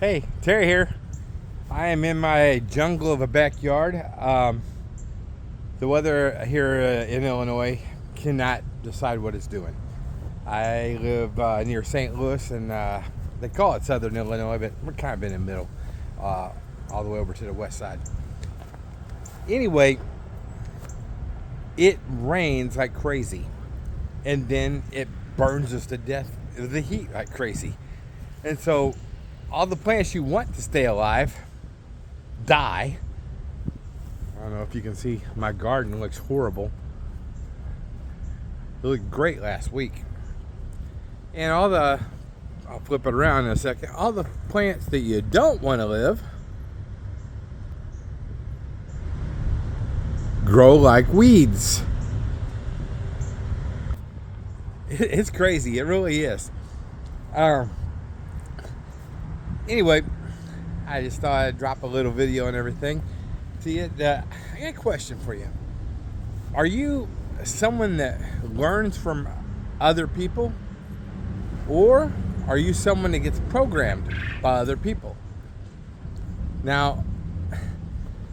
Hey, Terry here. I am in my jungle of a backyard. The weather here in Illinois cannot decide what it's doing. I live near St. Louis, and they call it Southern Illinois, but we're kind of in the middle, all the way over to the west side. Anyway, it rains like crazy, and then it burns us to death with the heat like crazy. And so all the plants you want to stay alive die. I don't know if you can see my garden looks horrible. It looked great last week. And I'll flip it around in a second, all the plants that you don't want to live grow like weeds. It's crazy, it really is. Anyway, I just thought I'd drop a little video and everything to you. I got a question for you. Are you someone that learns from other people, or are you someone that gets programmed by other people? Now,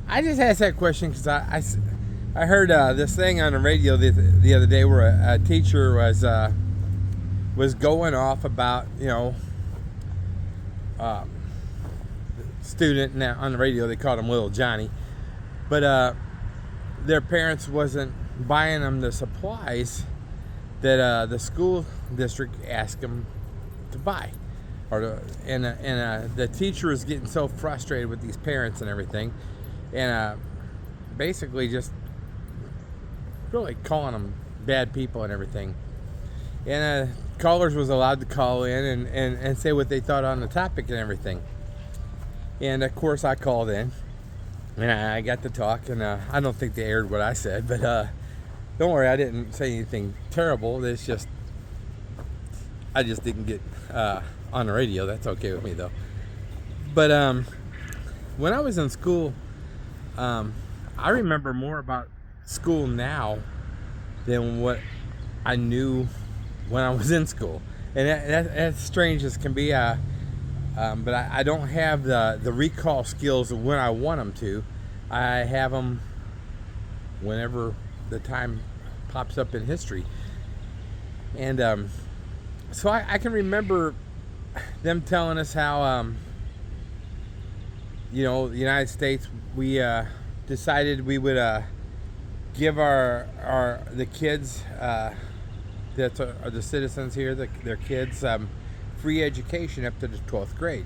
I just asked that question because I heard this thing on the radio the other day where a teacher was going off about, student. Now on the radio they called him Little Johnny, but their parents wasn't buying them the supplies that the school district asked them to buy, and the teacher was getting so frustrated with these parents and everything, and basically just really calling them bad people and everything. And callers was allowed to call in and say what they thought on the topic and everything. And of course I called in and I got to talk, and I don't think they aired what I said, but don't worry, I didn't say anything terrible. It's just I just didn't get on the radio. That's okay with me though. But when I was in school, I remember more about school now than what I knew when I was in school, and that's strange as can be. But I don't have the recall skills when I want them to. I have them whenever the time pops up in history, and so I can remember them telling us how the United States, we decided we would give the kids that are the citizens here, their kids, free education up to the 12th grade.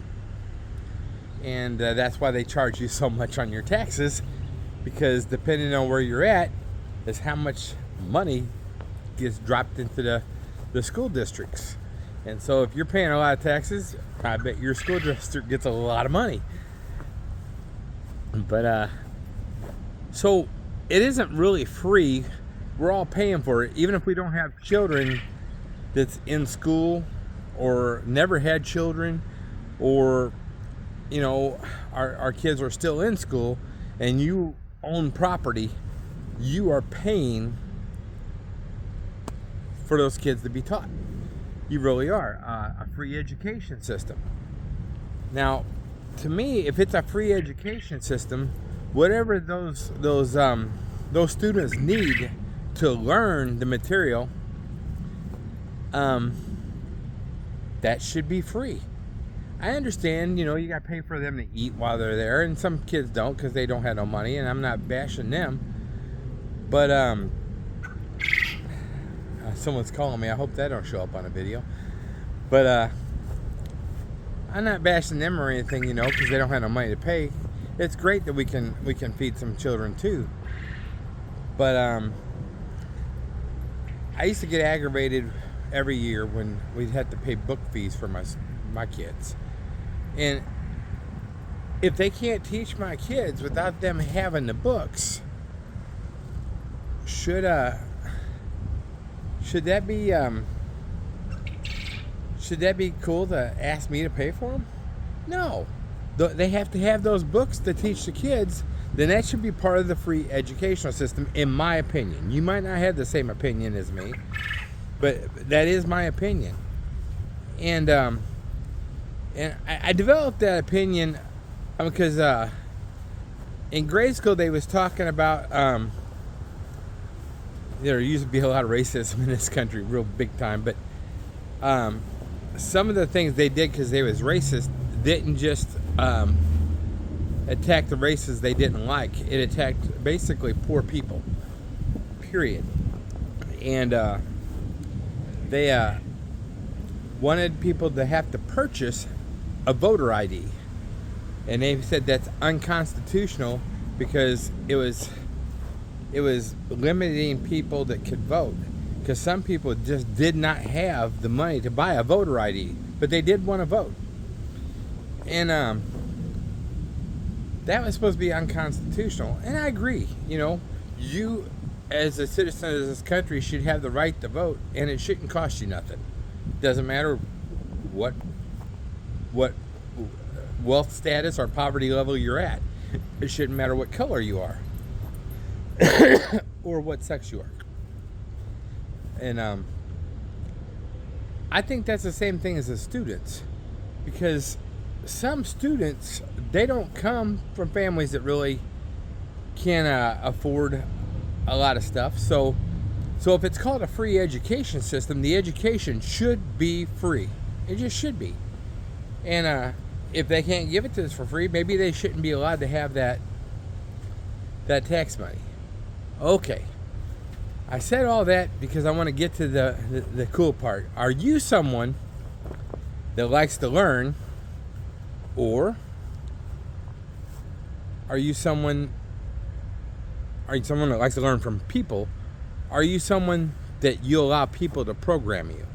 And that's why they charge you so much on your taxes, because depending on where you're at is how much money gets dropped into the school districts. And so if you're paying a lot of taxes, I bet your school district gets a lot of money. But so it isn't really free. We're all paying for it, even if we don't have children that's in school or never had children, or our kids are still in school and you own property. You are paying for those kids to be taught. You really are. A free education system. Now, to me, if it's a free education system, whatever those students need to learn the material, that should be free. I understand, you got to pay for them to eat while they're there, and some kids don't because they don't have no money, and I'm not bashing them. But someone's calling me. I hope that don't show up on a video. But I'm not bashing them or anything, because they don't have no money to pay. It's great that we can feed some children too. But I used to get aggravated every year when we'd have to pay book fees for my kids. And if they can't teach my kids without them having the books, should that be cool to ask me to pay for them? No. They have to have those books to teach the kids. Then that should be part of the free educational system, in my opinion. You might not have the same opinion as me, but that is my opinion. And And I developed that opinion because in grade school they was talking about there used to be a lot of racism in this country, real big time, but some of the things they did because they was racist didn't just attack the races they didn't like. It attacked basically poor people, period. And they wanted people to have to purchase a voter ID. And they said that's unconstitutional because it was limiting people that could vote. Because some people just did not have the money to buy a voter ID, but they did want to vote. And that was supposed to be unconstitutional. And I agree. You as a citizen of this country should have the right to vote, and it shouldn't cost you nothing. Doesn't matter what wealth status or poverty level you're at. It shouldn't matter what color you are or what sex you are. And I think that's the same thing as the students, because some students, they don't come from families that really can afford a lot of stuff. So if it's called a free education system, the education should be free. It just should be. And if they can't give it to us for free, maybe they shouldn't be allowed to have that tax money. Okay. I said all that because I want to get to the cool part. Are you someone that likes to learn, or are you someone that likes to learn from people? Are you someone that you allow people to program you?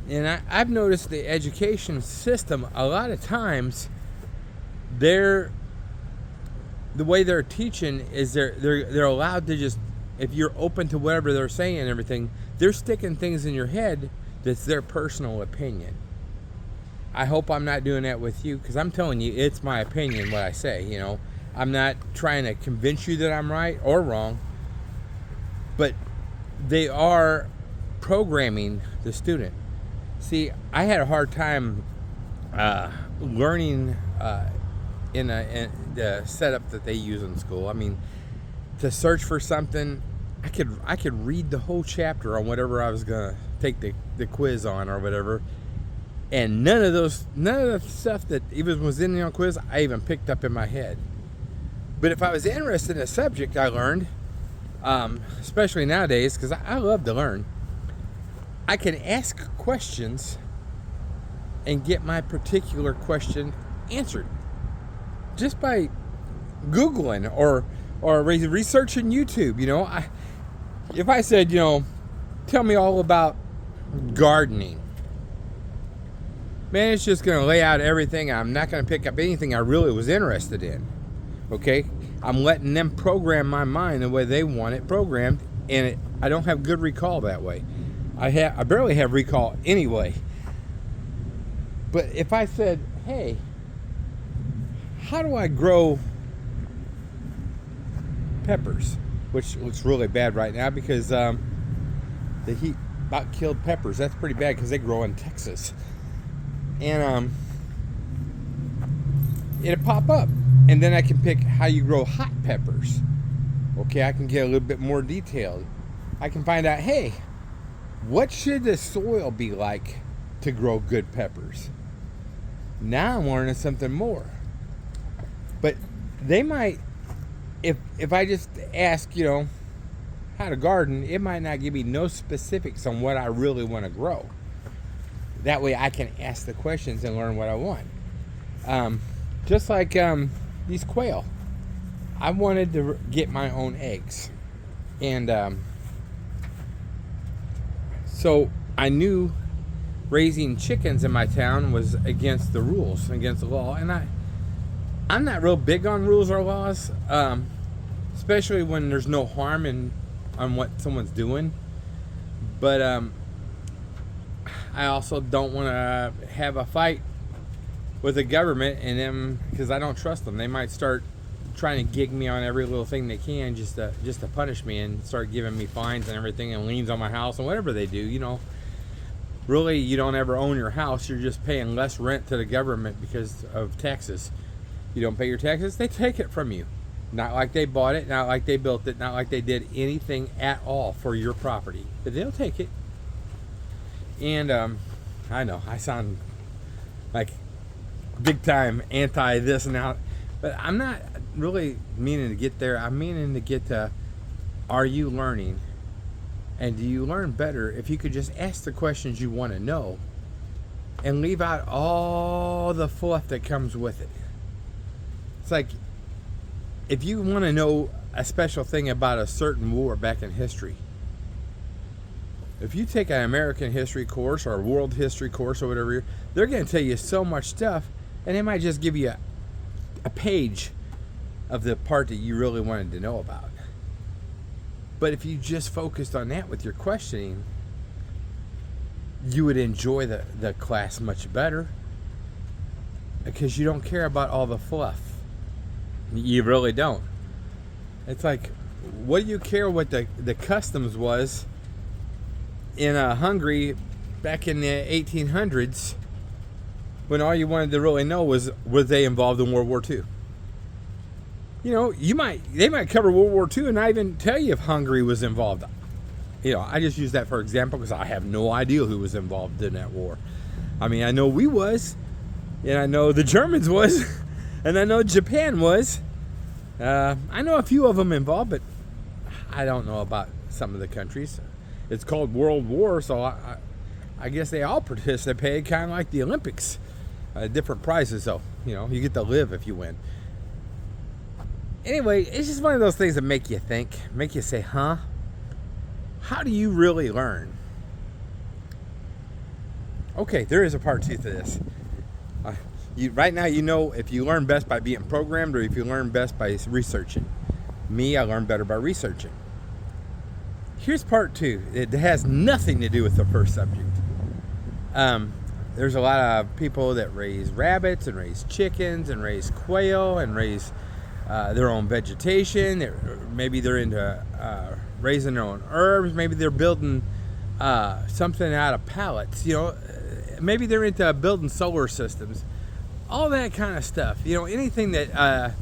And I've noticed the education system, a lot of times, the way they're teaching is they're allowed to just, if you're open to whatever they're saying and everything, they're sticking things in your head that's their personal opinion. I hope I'm not doing that with you, because I'm telling you, it's my opinion what I say. I'm not trying to convince you that I'm right or wrong, but they are programming the student. See, I had a hard time learning in the setup that they use in school. I mean, to search for something, I could read the whole chapter on whatever I was gonna take the quiz on or whatever, and none of the stuff that even was in the quiz I even picked up in my head. But if I was interested in a subject I learned, especially nowadays, because I love to learn, I can ask questions and get my particular question answered just by Googling or researching YouTube. If I said, tell me all about gardening, man, it's just going to lay out everything. I'm not going to pick up anything I really was interested in. Okay? I'm letting them program my mind the way they want it programmed, and I don't have good recall that way. I barely have recall anyway. But if I said, hey, how do I grow peppers? Which looks really bad right now because the heat about killed peppers. That's pretty bad because they grow in Texas. And it'll pop up. And then I can pick how you grow hot peppers. Okay, I can get a little bit more detailed. I can find out, hey, what should the soil be like to grow good peppers? Now I'm learning something more. But they might, if I just ask, how to garden, it might not give me no specifics on what I really want to grow. That way I can ask the questions and learn what I want. Just like these quail. I wanted to get my own eggs. And so I knew raising chickens in my town was against the rules, against the law. And I'm not real big on rules or laws, especially when there's no harm on what someone's doing. But I also don't want to have a fight with the government and them, because I don't trust them. They might start trying to gig me on every little thing they can just to punish me and start giving me fines and everything and liens on my house and whatever they do, really you don't ever own your house. You're just paying less rent to the government because of taxes. You don't pay your taxes, they take it from you. Not like they bought it, not like they built it, not like they did anything at all for your property. But they'll take it. And I know I sound like big time anti this and that, but I'm not really meaning to get there. I'm meaning to get to, are you learning? And do you learn better if you could just ask the questions you want to know and leave out all the fluff that comes with it? It's like, if you want to know a special thing about a certain war back in history, if you take an American history course or a world history course or whatever, they're going to tell you so much stuff, and they might just give you a page of the part that you really wanted to know about. But if you just focused on that with your questioning, you would enjoy the class much better, because you don't care about all the fluff. You really don't. It's like, what do you care what the customs was in Hungary back in the 1800s, when all you wanted to really know was they involved in World War II? You know, they might cover World War II and not even tell you if Hungary was involved. You know, I just use that for example because I have no idea who was involved in that war. I mean, I know we was, and I know the Germans was, and I know Japan was. I know a few of them involved, but I don't know about some of the countries. It's called World War, so I guess they all participated, kind of like the Olympics. Different prizes, though. You know, you get to live if you win. Anyway, it's just one of those things that make you think, make you say, huh? How do you really learn? Okay, there is a part 2 to this. Right now, you know if you learn best by being programmed or if you learn best by researching. Me, I learn better by researching. Here's part 2. It has nothing to do with the first subject. There's a lot of people that raise rabbits and raise chickens and raise quail and raise their own vegetation. Maybe they're into raising their own herbs. Maybe they're building something out of pallets. You know, maybe they're into building solar systems. All that kind of stuff. You know, anything that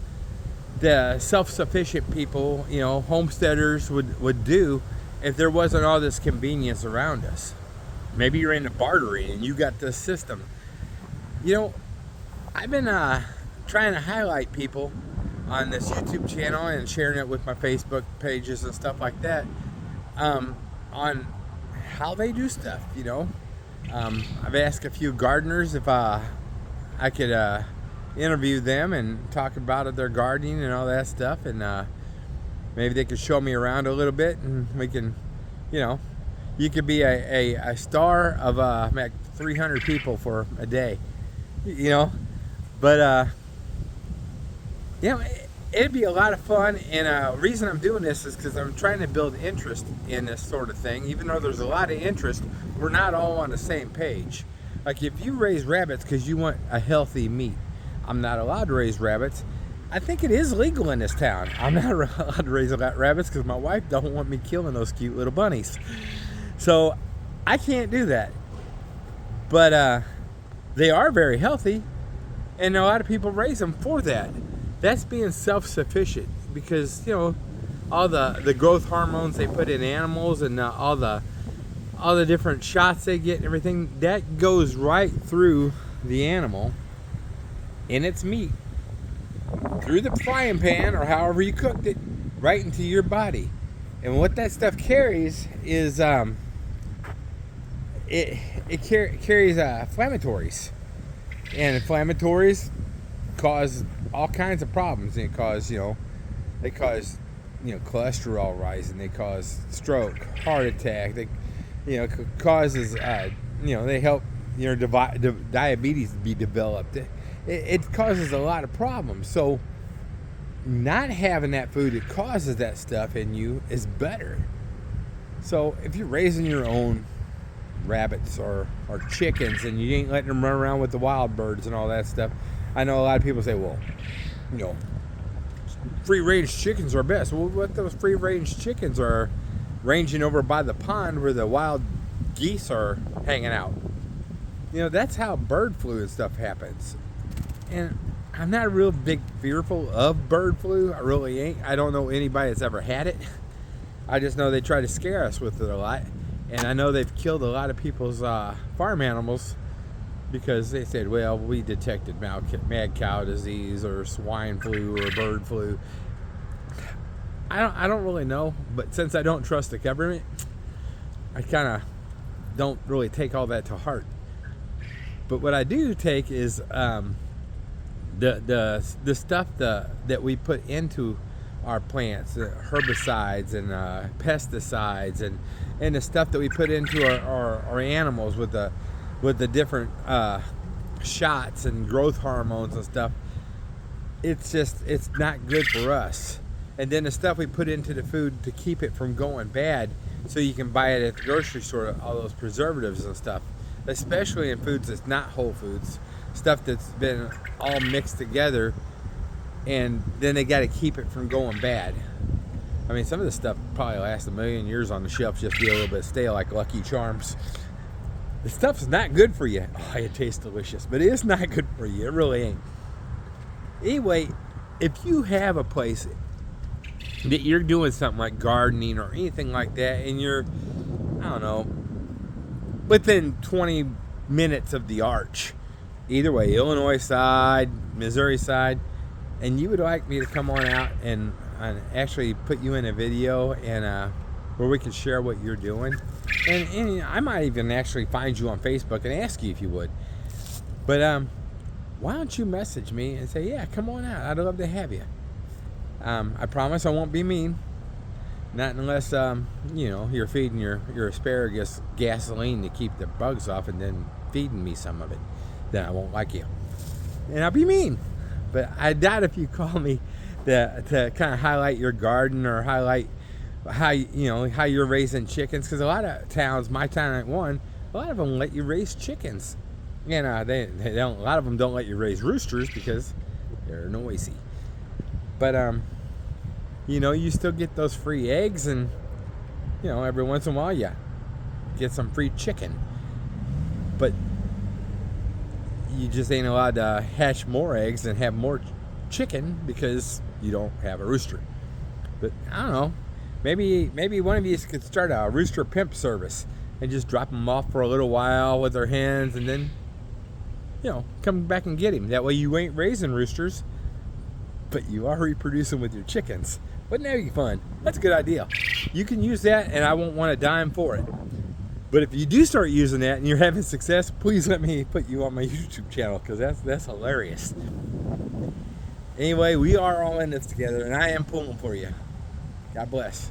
the self-sufficient people, you know, homesteaders would do if there wasn't all this convenience around us. Maybe you're into bartering and you got this system. You know, I've been trying to highlight people on this YouTube channel and sharing it with my Facebook pages and stuff like that, on how they do stuff, you know. I've asked a few gardeners if I could interview them and talk about their gardening and all that stuff, and maybe they could show me around a little bit, and we can, you know, you could be a star of like 300 people for a day, you know. But you know, it'd be a lot of fun, and the reason I'm doing this is because I'm trying to build interest in this sort of thing. Even though there's a lot of interest, we're not all on the same page. Like, if you raise rabbits because you want a healthy meat, I'm not allowed to raise rabbits. I think it is legal in this town. I'm not allowed to raise rabbits because my wife don't want me killing those cute little bunnies. So I can't do that. But they are very healthy, and a lot of people raise them for that. That's being self-sufficient, because, you know, all the growth hormones they put in animals and all the different shots they get and everything, that goes right through the animal in its meat, through the frying pan or however you cooked it, right into your body. And what that stuff carries is it carries inflammatories, and inflammatories cause all kinds of problems. And they cause cholesterol rising, they cause stroke, heart attack, causes they help diabetes be developed. It causes a lot of problems. So not having that food that causes that stuff in you is better. So if you're raising your own rabbits or chickens and you ain't letting them run around with the wild birds and all that stuff, I know a lot of people say, well, free-range chickens are best. Well, what those free-range chickens are ranging over by the pond where the wild geese are hanging out. You know, that's how bird flu and stuff happens. And I'm not a real big fearful of bird flu. I really ain't. I don't know anybody that's ever had it. I just know they try to scare us with it a lot. And I know they've killed a lot of people's farm animals because they said, well, we detected mad cow disease or swine flu or bird flu. I don't really know, but since I don't trust the government, I kind of don't really take all that to heart. But what I do take is the stuff that we put into our plants, herbicides and pesticides, and the stuff that we put into our animals with the different shots and growth hormones and stuff. It's not good for us. And then the stuff we put into the food to keep it from going bad, so you can buy it at the grocery store, all those preservatives and stuff, especially in foods that's not whole foods, stuff that's been all mixed together, and then they got to keep it from going bad. I mean, some of this stuff probably lasts 1,000,000 years on the shelf, just be a little bit stale, like Lucky Charms. The stuff's not good for you. Oh, it tastes delicious, but it's not good for you. It really ain't. Anyway, if you have a place that you're doing something like gardening or anything like that, and you're, I don't know, within 20 minutes of the arch, either way, Illinois side, Missouri side, and you would like me to come on out and actually put you in a video and where we can share what you're doing, and I might even actually find you on Facebook and ask you if you would. But why don't you message me and say, yeah, come on out, I'd love to have you. I promise I won't be mean. Not unless, you're feeding your asparagus gasoline to keep the bugs off and then feeding me some of it. Then I won't like you. And I'll be mean. But I doubt if you call me to kind of highlight your garden or highlight how you're raising chickens. Because a lot of towns, my town ain't one, a lot of them let you raise chickens. They don't. A lot of them don't let you raise roosters because they're noisy. But you still get those free eggs, and every once in a while you get some free chicken. But you just ain't allowed to hatch more eggs and have more chicken because you don't have a rooster. But I don't know. Maybe one of you could start a rooster pimp service and just drop them off for a little while with their hens, and then come back and get him. That way you ain't raising roosters, but you are reproducing with your chickens. Wouldn't that be fun? That's a good idea. You can use that, and I won't want a dime for it. But if you do start using that and you're having success, please let me put you on my YouTube channel, because that's hilarious. Anyway, we are all in this together, and I am pulling for you. God bless.